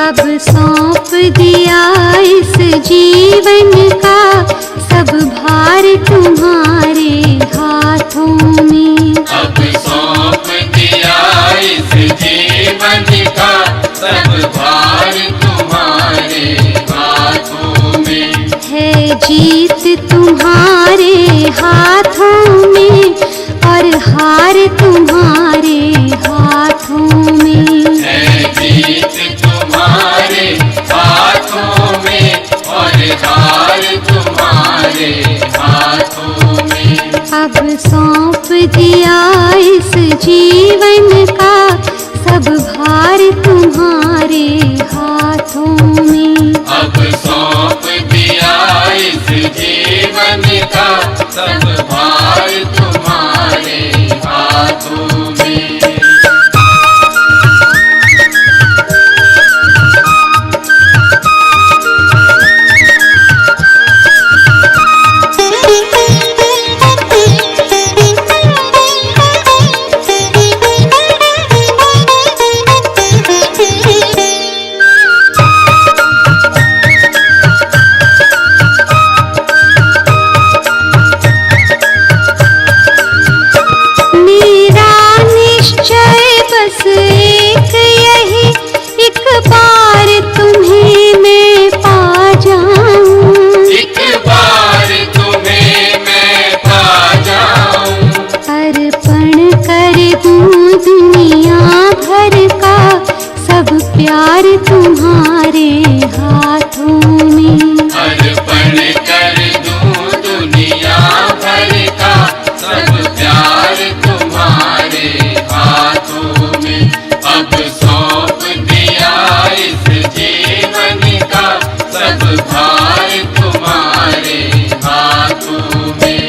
अब सौंप दिया इस जीवन का सब भार तुम्हारे हाथों में। अब सौंप दिया इस जीवन का सब भार तुम्हारे हाथों में। है जीत तुम्हारे हाथों में और हार तुम्हारे हाथों में। है जीत तुम्हारे हाथों में और हार तुम्हारे हाथों में। अब सौंप दिया इस जीवन का सब भार तुम्हारे हाथों में। अब सौंप दिया इस जीवन का सब भार तुम्हारे हाथों में। प्यार तुम्हारे हाथों में। अर्पण कर दूं दुनिया भर का सब प्यार तुम्हारे हाथों में। अब सौंप दिया इस जीवन का सब भार तुम्हारे हाथों में।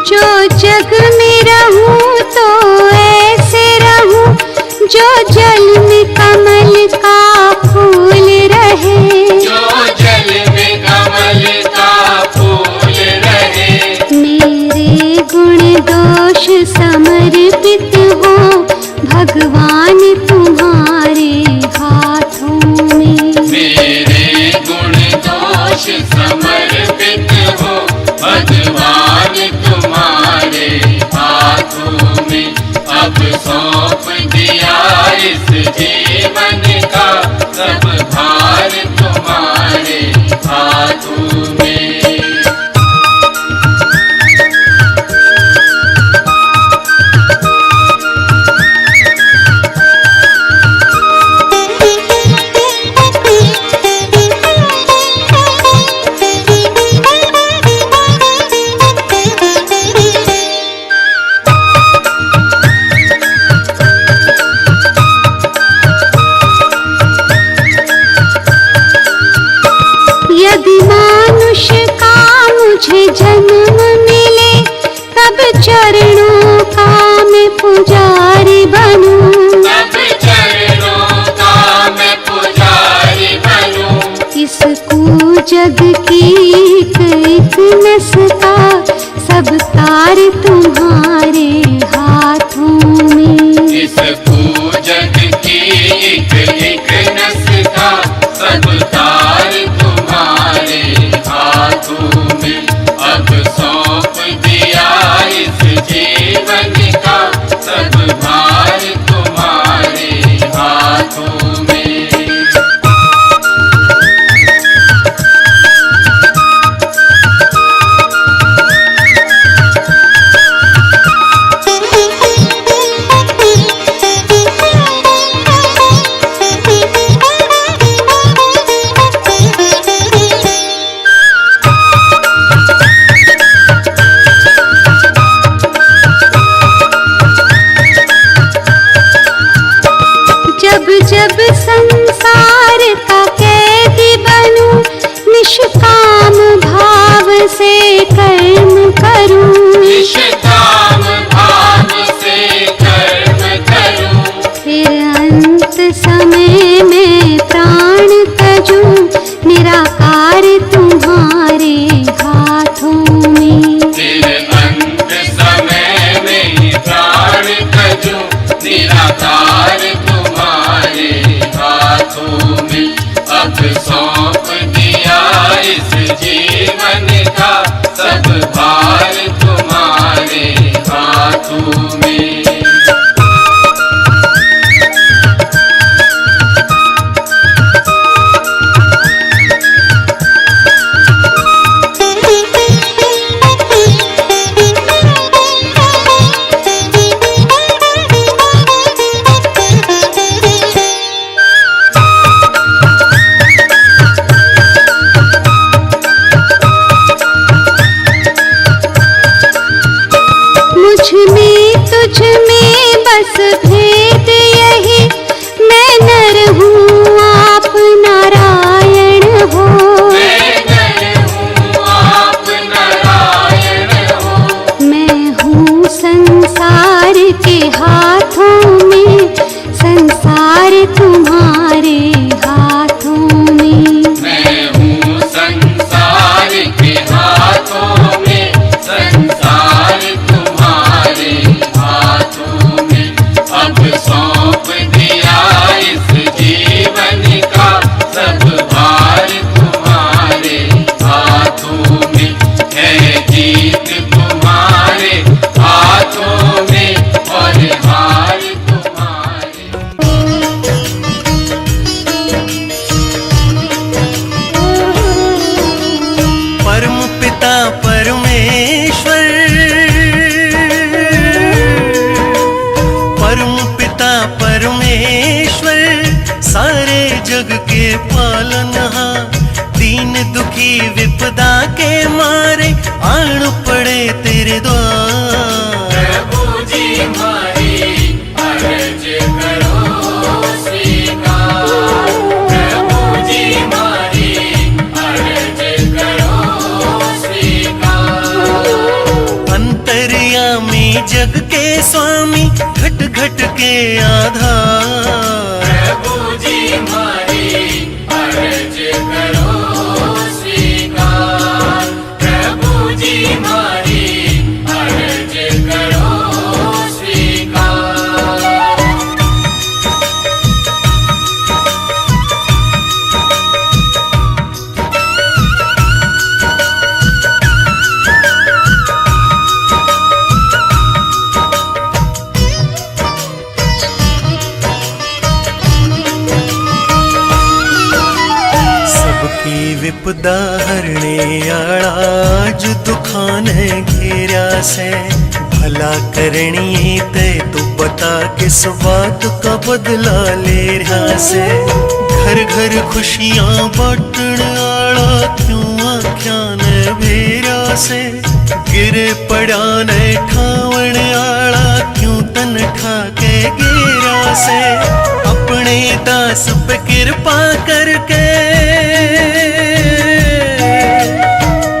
जो जग में रहूं तो ऐसे रहूं जो जल में कमल का फूल रहे। जो जल में कमल का फूल रहे। मेरे गुण दोष समर्पित हो भगवान तुम्हारे हाथों में। मेरे गुण दोष समर्पित हो भगवान तुम्हारे हाथों में। अब सौंप दिया इस जीवन का सब भार तुम्हारे हाथों में। यदि मानुष का मुझे जन्म मिले तब चरणों का मैं पुजारी बनूं। तब चरणों का मैं पुजारी बनूं। इस जग की एक नस का सब तार तुम्हारे हाथों में। इस जग की एक नस का सब तार तुम्हारे हाथों में। अब सौंप दिया इस जीवन का सब भार तुम्हारे हाथों में। जब जब संसार का कैदी बनूं निष्काम भाव से कर्म करूं, निष्काम भाव से कर्म करूं, फिर अंत समय में प्राण तजूं, निराकार तुम्हारे हाथों में। फिर अंत समय में प्राण तजूं, निराकार तुम्हारे हाथों में। अब सौंप दिया इस जीवन का सब भार तुम्हारे हाथों में। मुझ में तुझ में बस भेद यही, मैं नर हूँ आप नारायण हो। मैं नर हूँ आप नारायण हो। मैं हूँ संसार के हाथों में, संसार तुम्हारे हाथों में। मैं हूँ संसार के हाथों में, संसार तुम्हारे हाथों में। अब सौंप दिया इस जीवन का सब भार तुम्हारे हाथों में। है जीत तुम्हारे हाथों में और हार तुम्हारे। परम पिता परमेश्वर, परम पिता परमेश्वर, सारे जग के पालनहार, दीन दुखी विपदा के मारे आण पड़े तेरे द्वार। प्रभु जी हमारी अर्ज करो स्वीकार। प्रभु जी हमारी अर्ज करो स्वीकार। अंतर्यामी जग के स्वामी, घट घट के आधार। प्रभु जी हमारी अर्ज करो स्वीकार। प्रभु जी हमारी अर्ज करो स्वीकार। सबकी विपदा हरने आज दुखान घेरा से, भला करनी ते तू बता किस बात का बदला ले रहा से। घर घर खुशियां बांटन आला क्यों आख्या न भेरा से, गिरे पड़ा न ठावण आला क्यों तन ठाके गेरा से। अपने दास पे कृपा करके,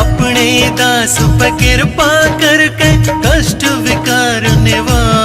अपने दास पे कृपा करके, कष्ट विकार निवार।